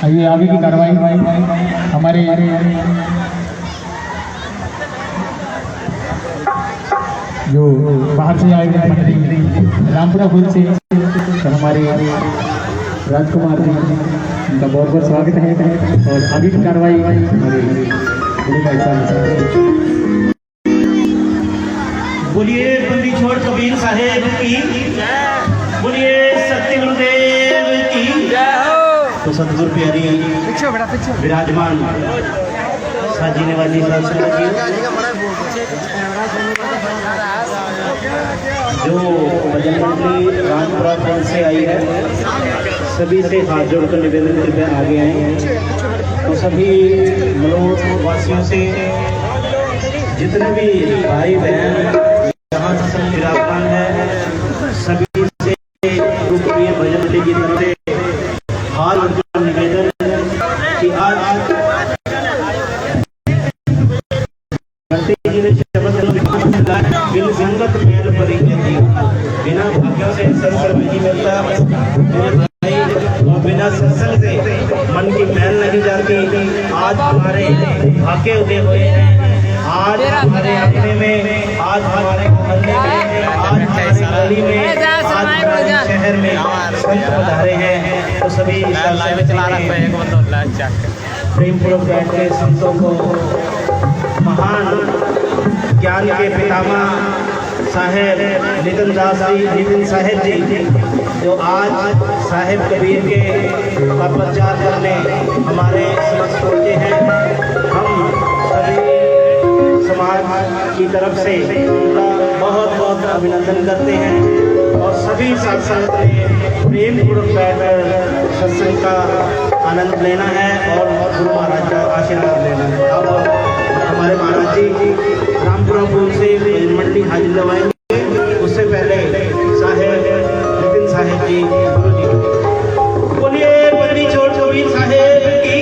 आइए आगे की कार्रवाई हमारे जो बाहर से आए हुए मंत्री रामपुरा फूल से तो हमारे राजकुमार जी उनका बहुत बहुत स्वागत है। और आगे की कार्रवाई हमारे बड़े भाई साहब। बोलिए बंदी छोड़ कबीर साहेब की, बोलिए सत्य गुरुदेव की। तो सतगुरु प्यारी विराजमान साजीने वाली संस्था जी जो भजन मंडली रामपुरा फूल से आई है, सभी से हाथ जोड़कर निवेदन करके आगे आए हैं। तो सभी मलोट वासियों से जितने भी भाई बहन यहाँ सब विराजमान है, सभी से भजन मंडली की तरफ से हाथ जोड़कर निवेदन कि आज जी ने शब्द बिन संगत मेल परी जती, बिना भाग्यों से संसर्ग नहीं मिलता और बिना सत्संग से मन की मैल नहीं जाती। आज हमारे भाग्य उदय हुए हैं, आज हमारे अपने में, आज हमारे मोहल्ले में, आज हमारे गली में, आज हमारे शहर में संत पधारे हैं। तो सभी प्रेम पूर्वक बैठ के संतों को महान ज्ञान के पितामह साहेब नितिन साहेब जी जो आज साहेब कबीर के प्रचार करने हमारे समक्ष पहुंचे हैं, हम सभी समाज की तरफ से उनका बहुत बहुत अभिनंदन करते हैं। और सभी सत्संग में प्रेम पूर्वक बैठकर सत्संग का आनंद लेना है और गुरु महाराज का आशीर्वाद लेना है। अब हमारे महाराज जी रामपुरा फूल से मंडली हाजिर दवाएंगे, उससे पहले साहेब नितिन साहेब जी गुरु जी बोलिए बंदी छोड़ कबीर साहेब की।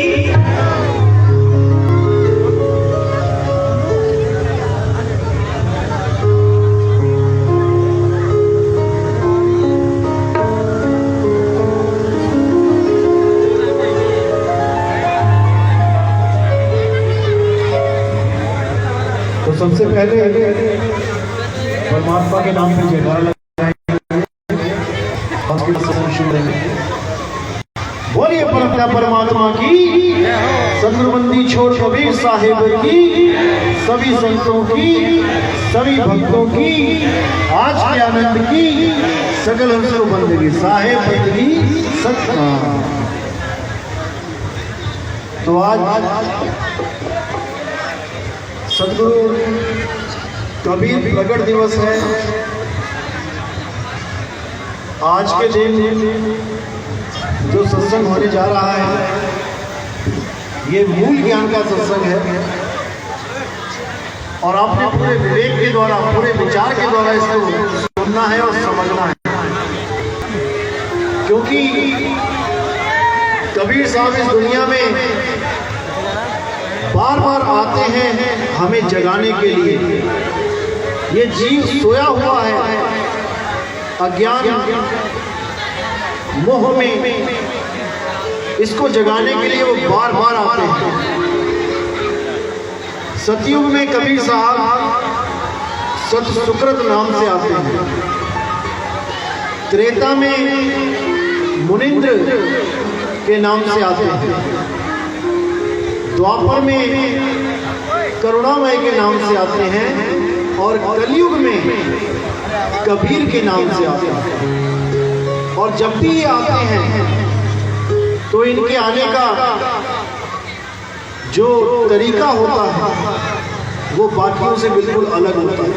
तो सबसे पहले परमात्मा के नाम पे जयकारा लगाएंगे, बोलिए परमात्मा की, सदगुरुबंदी छोड़ कबीर साहिब की, सभी संतों की, सभी भक्तों की, आज के आनंद की, सकल हंसों बंदगी साहेब बंदगी सत्ता। तो आज सदगुरु कबीर प्रकट दिवस है। आज के दिन जो सत्संग होने जा रहा है ये मूल ज्ञान का सत्संग है और आपने पूरे विवेक के द्वारा, पूरे विचार के द्वारा इसको सुनना है और समझना है। क्योंकि कबीर साहब इस दुनिया में बार बार आते हैं हमें जगाने के लिए। ये जीव सोया हुआ है अज्ञान मोह में, इसको जगाने के लिए वो बार बार आते हैं। सतयुग में कबीर साहब सत सुकृत नाम से आते हैं, त्रेता में मुनिंद्र के नाम से आते हैं, द्वापर में करुणामय के नाम से आते हैं और कलयुग में कबीर के नाम से आते हैं। और जब भी ये आते हैं तो इनके आने का जो तरीका होता है वो बाकियों से बिल्कुल अलग होता है।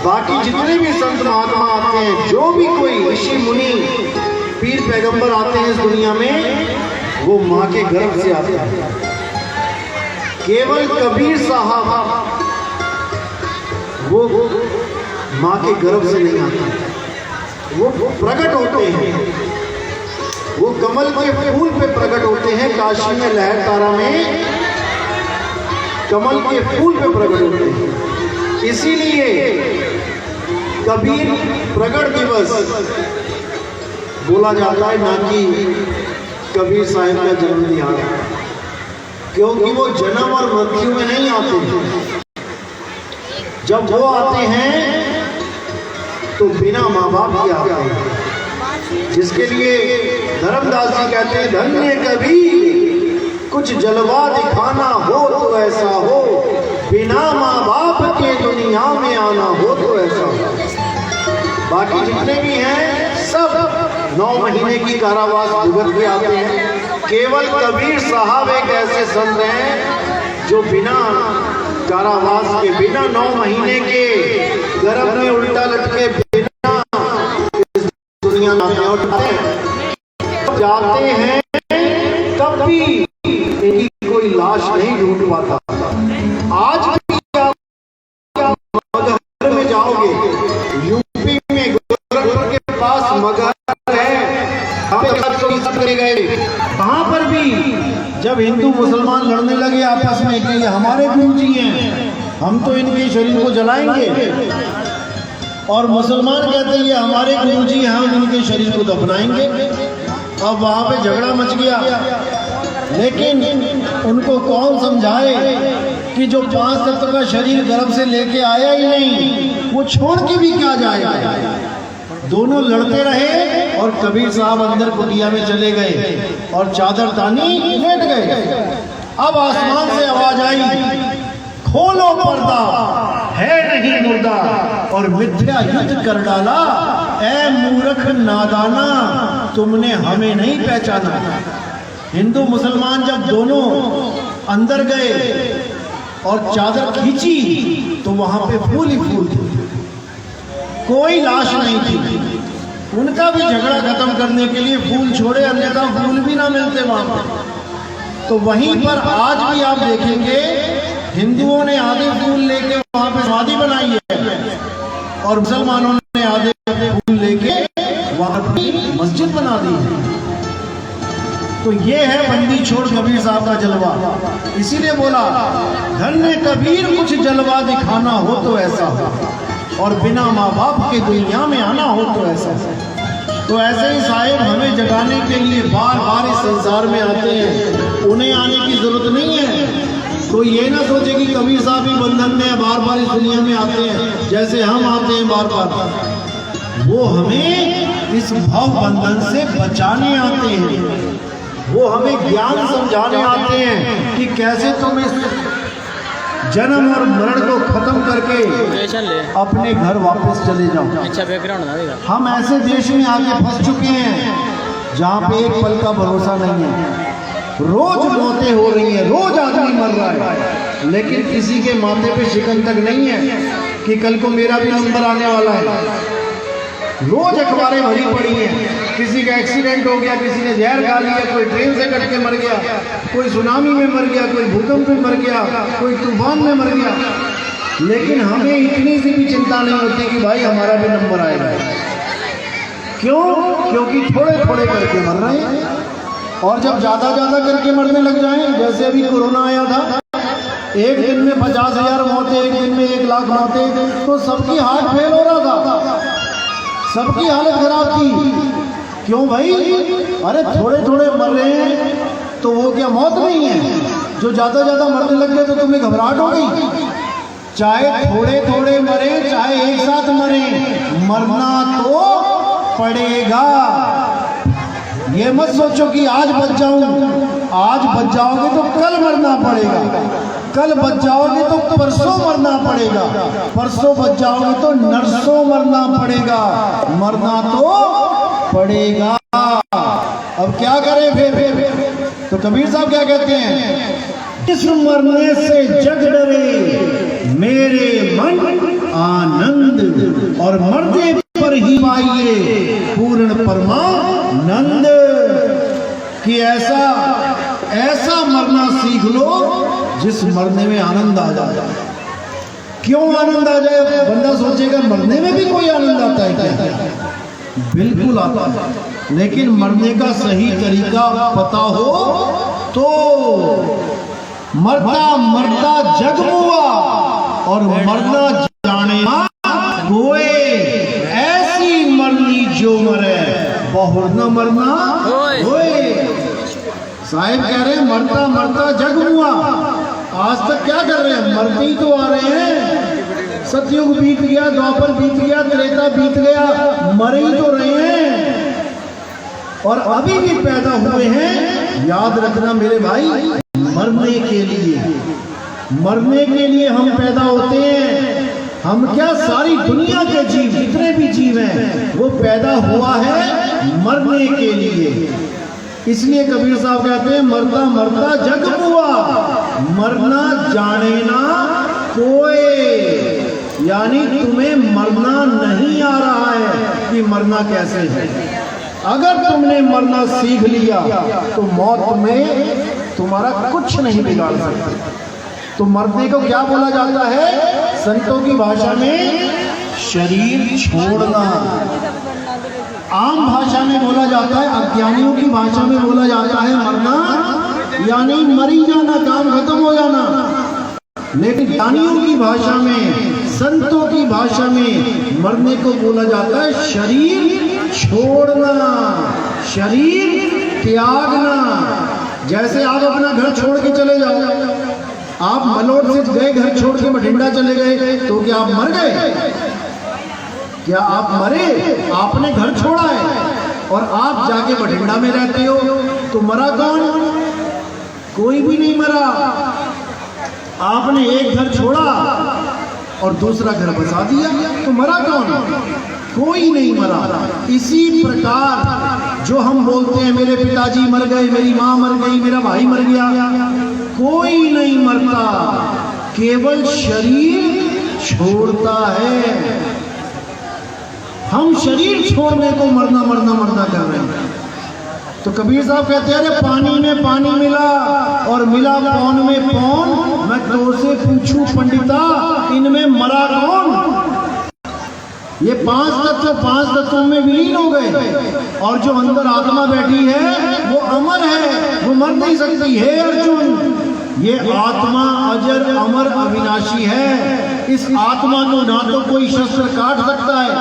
बाकी जितने भी संत महात्मा आते हैं, जो भी कोई ऋषि मुनि पीर पैगंबर आते हैं इस दुनिया में, वो माँ के गर्भ से आते हैं। केवल कबीर साहब वो माँ के गर्भ से नहीं आते, वो प्रकट होते हैं, वो कमल के फूल पे प्रकट होते हैं। काशी में लहर तारा में कमल के फूल पे प्रकट होते हैं। इसीलिए कबीर प्रकट दिवस बोला जाता है, ना कि कबीर साहब का जन्म दिहाड़ा, क्योंकि वो जन्म और मृत्यु में नहीं आते। जब वो आते हैं तो बिना माँ बाप के आते हैं, जिसके लिए धर्मदास जी कहते हैं धन्य कबीर कुछ जलवा दिखाना हो तो ऐसा हो, बिना माँ बाप के दुनिया में आना हो तो ऐसा हो। बाकी जितने भी हैं सब 9 महीने की कारावास भुगत के आते हैं। केवल कबीर साहब एक ऐसे संत हैं जो बिना कारावास के, बिना 9 महीने के गर्भ में उल्टा लटके, बिना इस दुनिया में जाते हैं तब भी इनकी कोई लाश नहीं ढूंढ पाता। आज भी आप मगहर में जाओगे, यूपी में गोरखपुर के पास मगहर है, वहां पर भी जब हिंदू मुसलमान लड़ने लगे आपस में कि ये हमारे गुरु जी हैं, हम तो इनके शरीर को जलाएंगे, और मुसलमान कहते हैं ये हमारे गुरु जी हैं, हम इनके शरीर को दफनाएंगे। अब वहां पे झगड़ा मच गया, लेकिन उनको कौन समझाए कि जो 5 तत्व का शरीर गर्भ से लेके आया ही नहीं, वो छोड़ के भी क्या जाएगा। दोनों लड़ते रहे और कबीर साहब अंदर कुटिया में चले गए और चादर तानी लेट गए। अब आसमान से आवाज आई, खोलो पर्दा, है नहीं मुर्दा और मिथ्या युद्ध कर डाला, ऐ मूर्ख नादाना तुमने हमें नहीं पहचाना। हिंदू मुसलमान जब दोनों अंदर गए और चादर खींची तो वहां पे फूल ही फूल थे, कोई लाश नहीं थी। उनका भी झगड़ा खत्म करने के लिए फूल छोड़े, अन्यथा फूल भी ना मिलते वहां पर। तो वहीं पर आज भी आप देखेंगे हिंदुओं ने आधे फूल लेके वहां पे समाधि बनाई है और मुसलमानों ने आधे फूल लेके वहां पर मस्जिद बना दी है। तो ये है बंदी छोड़ कबीर साहब का जलवा। इसीलिए बोला धन्य कबीर कुछ जलवा दिखाना हो तो ऐसा हो, और बिना माँ बाप के दुनिया में आना हो तो ऐसा। तो ऐसे ही साहिब हमें जगाने के लिए बार बार इस संसार में आते हैं, उन्हें आने की जरूरत नहीं है। तो ये ना सोचे कि कबीर साहब ही बंधन में बार बार इस दुनिया में आते हैं जैसे हम आते हैं बार बार। वो हमें इस भव बंधन से बचाने आते हैं, वो हमें ज्ञान समझाने आते हैं कि कैसे तुम इस जन्म और मरण को खत्म करके अपने घर वापस चले जाओ। अच्छा बैकग्राउंड। हम ऐसे देश में आके फंस चुके हैं जहाँ पे एक पल का भरोसा नहीं है, रोज मौतें हो रही हैं, रोज आदमी मर रहा है, लेकिन किसी के माथे पे शिकन तक नहीं है कि कल को मेरा भी नंबर आने वाला है। रोज अखबारें भरी पड़ी हैं, किसी का एक्सीडेंट हो गया, किसी ने जहर खा लिया, कोई ट्रेन से कट के मर गया, कोई सुनामी में मर गया, कोई भूकंप में मर गया, कोई तूफान में मर गया। लेकिन हमें इतनी सी भी चिंता नहीं होती कि भाई हमारा भी नंबर आएगा। क्यों? क्योंकि थोड़े थोड़े करके मर रहे हैं, और जब ज़्यादा ज़्यादा करके मरने लग जाएं, जैसे अभी कोरोना आया था, एक दिन में 50,000 मौतें, एक दिन में 1 लाख मौतें, तो सबकी हार्ट फेल हो रहा था, सबकी हालत खराब थी। क्यों भाई? अरे थोड़े थोड़े मर रहे हैं तो वो क्या मौत नहीं है? जो ज़्यादा ज़्यादा मरने लग गए तो तुम्हें घबराहट हो गई? चाहे थोड़े थोड़े मरे, चाहे एक साथ मरे, मरना तो पड़ेगा। ये मत सोचो कि आज बच जाऊं, आज बच जाओगे तो कल मरना पड़ेगा, कल बच जाओगे तो परसों मरना पड़ेगा, परसों बच जाओगे तो नरसों मरना पड़ेगा, मरना तो पड़ेगा। अब क्या करें फिर? तो कबीर साहब क्या कहते हैं? इस मरने से जग डरे मेरे मन आनंद, और मरने पर ही पाइए पूर्ण परमानंद। कि ऐसा ऐसा मरना सीख लो जिस मरने में आनंद आ जाए। क्यों आनंद आ जाए? बंदा सोचेगा मरने में भी कोई आनंद आता है क्या? बिल्कुल आता है, लेकिन मरने का सही तरीका पता हो तो मरता मरता जग हुआ, और मरना जाने कोई ऐसी मरनी जो मरे बहुर न मरना होए। साहिब कह रहे हैं मरता मरता जग हुआ। आज तक क्या कर रहे हैं, मरते ही तो आ रहे हैं। सतयुग बीत गया, द्वापर बीत गया, त्रेता बीत गया, मरे ही तो रहे हैं और अभी भी पैदा हुए हैं। याद रखना मेरे भाई, मरने के लिए, मरने के लिए हम पैदा होते हैं। हम क्या, सारी दुनिया के जीव, जितने भी जीव हैं, वो पैदा हुआ है मरने के लिए। इसलिए कबीर साहब कहते हैं मरता मरता जग हुआ, मरना जाने ना कोई। यानी तुम्हें मरना नहीं आ रहा है कि मरना कैसे है। अगर तुमने मरना सीख लिया तो मौत में तुम्हारा कुछ नहीं बिगाड़ सकता। तो मरने को क्या बोला जाता है संतों की भाषा में, शरीर छोड़ना। आम भाषा में बोला जाता है, अज्ञानियों की भाषा में बोला जाता है मरना, यानी मरी जाना, काम खत्म हो जाना। लेकिन ज्ञानियों की भाषा में, संतों की भाषा में मरने को बोला जाता है शरीर छोड़ना, शरीर त्यागना। जैसे आप अपना घर छोड़ के चले जाओ, आप मलोट से गए, घर छोड़ के बठिंडा चले गए, तो क्या आप मर गए? क्या आप मरे? आपने घर छोड़ा है और आप जाके बठिंडा में रहते हो, तो मरा कौन? कोई भी नहीं मरा। आपने एक घर छोड़ा और दूसरा घर बसा दिया, तो मरा कौन? कोई नहीं मरा। इसी प्रकार जो हम बोलते हैं मेरे पिताजी मर गए, मेरी माँ मर गई, मेरा भाई मर गया, कोई नहीं मरता, केवल शरीर छोड़ता है। हम शरीर छोड़ने को मरना मरना मरना कर रहे हैं। तो कबीर साहब कहते हैं, अरे पानी में पानी मिला और मिला पौन में पौन, मैं तो से पूछूं पंडिता इनमें मरा कौन? ये पांच तत्वों में विलीन हो गए और जो अंदर आत्मा बैठी है वो अमर है, वो मर नहीं सकती है। अर्जुन, ये आत्मा अजर अमर अविनाशी है। इस आत्मा को ना तो कोई शस्त्र काट सकता है,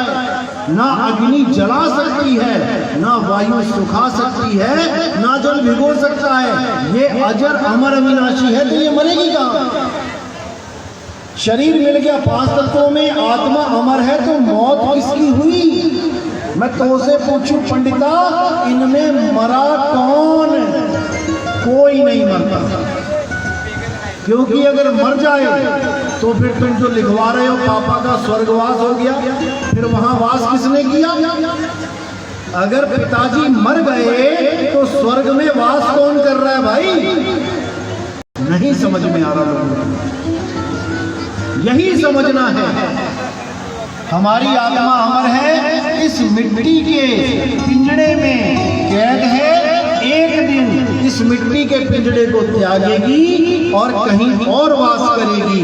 ना अग्नि जला सकती है, ना वायु सुखा सकती है, ना जल भिगो सकता है। ये अजर अमर अविनाशी है, तो ये मरेगी कहाँ? शरीर मिल गया पांच तत्वों में, आत्मा अमर है, तो मौत किसकी हुई? मैं तो से पूछूं पंडिता इनमें मरा कौन? कोई नहीं मरता। क्योंकि अगर मर जाए तो फिर तुम जो लिखवा रहे हो पापा का स्वर्गवास हो गया, फिर वहां वास किसने किया? अगर पिताजी मर गए तो स्वर्ग में वास कौन कर रहा है भाई? नहीं समझ में आ रहा लोगों को। यही समझना है, हमारी आत्मा अमर है, इस मिट्टी के पिंजड़े में कैद है। एक दिन इस मिट्टी के पिंजड़े को त्यागेगी और कहीं और वास करेगी।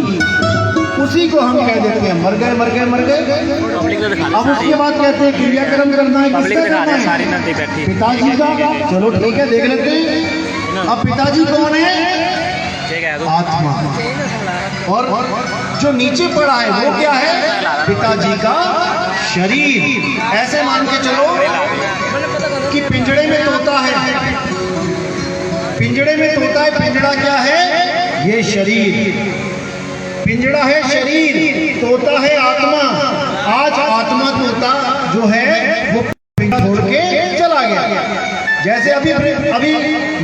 उसी को हम कह देते हैं मर गए मर गए मर गए। अब उसके बाद कहते हैं क्रियाक्रम करना है, किसका करना है? पिताजी का। चलो ठीक है, देख लेते हैं। अब पिताजी कौन है? आत्मा। और जो नीचे पड़ा है वो क्या है? पिताजी का शरीर। ऐसे मान के चलो कि पिंजड़े में तोता है, पिंजड़े में तोता है। पिंजड़ा क्या है? ये शरीर। पिंजड़ा है शरीर, तोता है आत्मा। आज आत्मा तोता जो है वो पिंजड़ा छोड़ के चला गया। जैसे अभी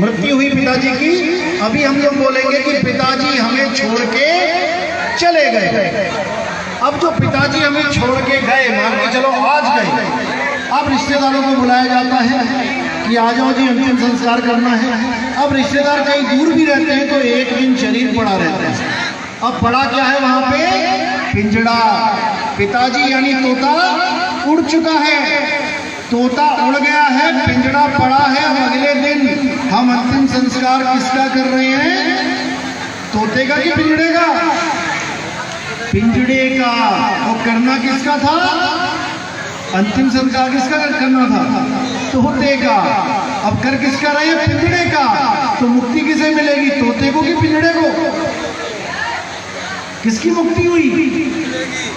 मृत्यु हुई पिताजी की, अभी हम लोग बोलेंगे कि पिताजी हमें छोड़ के चले गए। अब जो पिताजी हमें छोड़ के गए, मान के चलो आज गए, अब रिश्तेदारों को बुलाया जाता है कि आ जाओ जी अंतिम संस्कार करना है। अब रिश्तेदार कहीं दूर भी रहते हैं तो एक दिन शरीर पड़ा रहता है। अब पड़ा क्या है वहां पे? पिंजड़ा। पिताजी यानी तोता उड़ चुका है, तोता उड़ गया है, पिंजड़ा पड़ा है। अगले दिन हम अंतिम संस्कार किसका कर रहे हैं? तोते का कि पिंजड़े का? पिंजड़े का। और करना किसका था? अंतिम संस्कार किसका करना था? तोते का। अब कर किसका रहे हैं? पिंजड़े का। तो मुक्ति किसे मिलेगी? तोते को कि पिंजड़े को? किसकी मुक्ति हुई?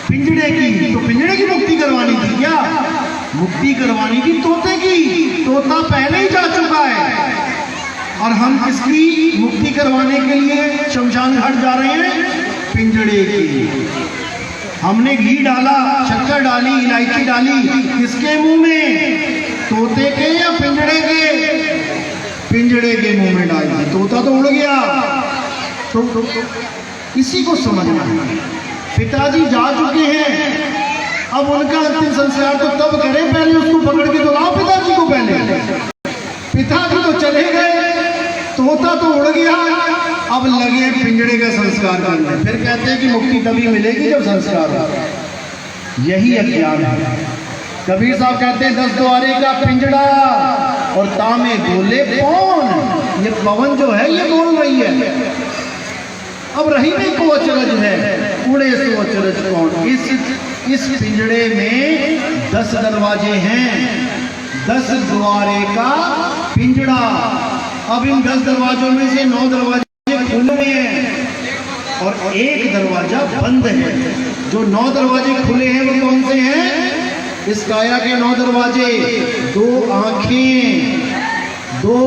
पिंजड़े की। तो पिंजड़े की मुक्ति करवानी थी क्या? मुक्ति करवानी थी तोते की। तोता पहले ही जा चुका है। और हम किसकी मुक्ति करवाने के लिए शमशान घाट जा रहे हैं? पिंजड़े की। हमने घी डाला, शक्कर डाली, इलायची डाली, किसके मुंह में? तोते के या पिंजड़े के? पिंजड़े के मुंह में डाली। तोता तो उड़ गया। तो इसी को समझना है। पिताजी जा चुके हैं, अब उनका अंतिम संस्कार तो तब करें, पहले उसको पकड़ के तो लाओ पिताजी को। पहले पिताजी तो चले गए, तोता तो उड़ गया, अब लगे पिंजड़े का संस्कार करने। फिर कहते हैं कि मुक्ति तभी मिलेगी जब संस्कार हो। यही अज्ञान है। कबीर साहब कहते हैं 10 द्वारे का पिंजड़ा और तामे बोले कौन। ये पवन जो है ये बोल रही है। अब रही में को अचरज है, उड़े सो अचरज कौन। इस पिंजड़े में 10 दरवाजे हैं, 10 द्वारे का पिंजड़ा। अब इन 10 दरवाजों में से 9 दरवाजे खुले हैं और एक दरवाजा बंद है। जो 9 दरवाजे खुले हैं वो कौन से हैं? इस काया के 9 दरवाजे। 2 आंखें, 2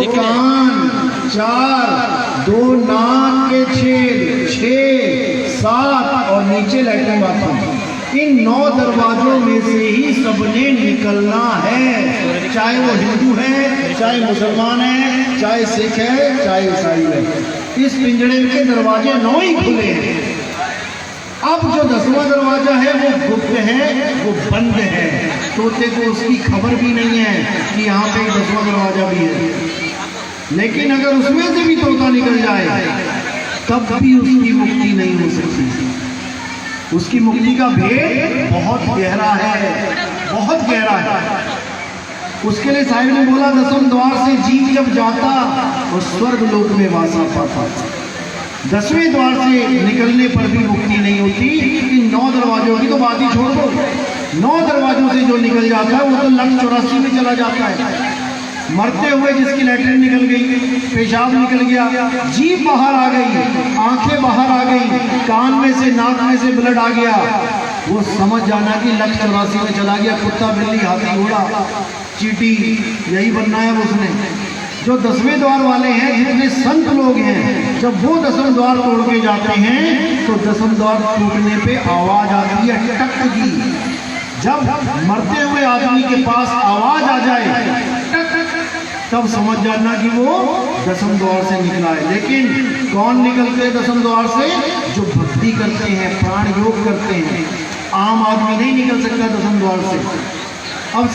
कान, 4, 2 नाक के छेद, 6, 7 और नीचे लैट्रिन बाथरूम। इन 9 दरवाजों में से ही सबने निकलना है, चाहे वो हिंदू है, चाहे मुसलमान है, चाहे सिख है, चाहे ईसाई है। इस पिंजड़े के दरवाजे 9 ही खुले हैं। अब जो 10वां दरवाजा है वो गुप्त है, वो बंद है। तोते को उसकी खबर भी नहीं है कि यहाँ पे 10वां दरवाजा भी है। लेकिन अगर उसमें से भी तोता निकल जाए तब भी उसकी मुक्ति नहीं हो सकती। उसकी मुक्ति का भेद बहुत गहरा है, बहुत गहरा है। उसके लिए साहिब ने बोला 10वें द्वार से जीव जब जाता और स्वर्ग लोक में वासा पाता। 10वें द्वार से निकलने पर भी मुक्ति नहीं होती। इन 9 दरवाजों की तो बात ही छोड़ दो। 9 दरवाजों से जो निकल जाता है वो तो 184 में चला जाता है। मरते हुए जिसकी लैट्रिन निकल गई, पेशाब निकल गया, जीभ बाहर आ गई, आंखें बाहर आ गई, कान में से नाक में से ब्लड आ गया, वो समझ जाना कि 184 में चला गया। कुत्ता, बिल्ली, हाथी, घोड़ा, चींटी, यही बनना है उसने। जो 10वें द्वार वाले हैं, जितने संत लोग हैं, जब वो 10वां द्वार तोड़ के जाते हैं तो 10वां द्वार टूटने पे आवाज आती है टक की। जब मरते हुए आदमी के पास आवाज आ जाए तब समझ जाना कि वो 10वें द्वार से निकला है। लेकिन कौन निकलते हैं 10वें द्वार से? जो भक्ति करते हैं, प्राण योग करते हैं। आम आदमी नहीं निकल सकता 10वें द्वार से। अब